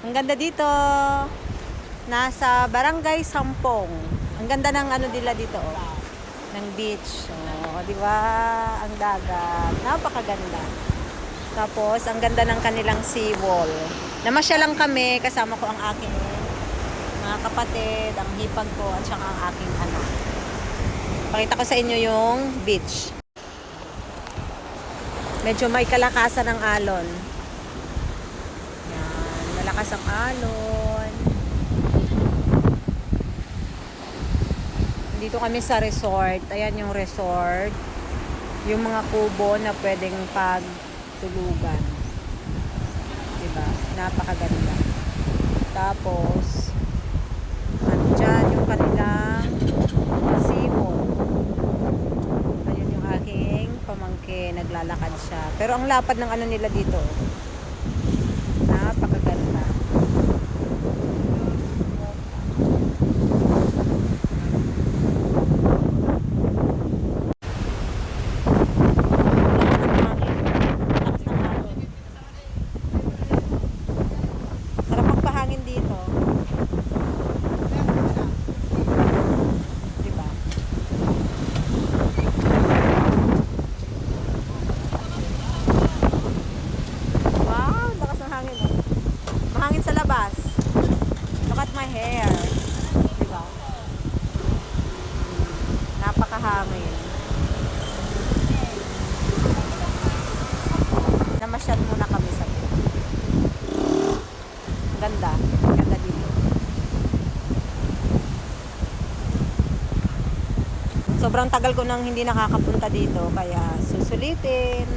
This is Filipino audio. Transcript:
Ang ganda dito. Nasa Barangay Sampong. Ang ganda ng ano nila dito, oh. Ng beach. Oh, di ba? Ang dagat. Napakaganda. Tapos, ang ganda ng kanilang seawall. Namasya lang kami. Kasama ko ang aking mga kapatid, ang hipag ko, at saka ang aking anak. Pakita ko sa inyo yung beach. Medyo may kalakasan ng alon. Yan. Malakas ang alon. Dito kami sa resort. Ayan yung resort. Yung mga kubo na pwedeng pagtulugan. Diba? Napakaganda. Tapos, ano dyan yung kanilang seawall. Ayun yung aking pamangkin. Naglalakad siya. Pero ang lapad ng ano nila dito. Napakaganda. Sarap magpahangin dito. Diba? Wow, lakas ng hangin. Oh. Mahangin sa labas. Look at my hair. Diba? Napakahangin. Namasyal muna kami sa ganda. Ganda dito. Sobrang tagal ko nang hindi nakakapunta dito. Kaya susulitin.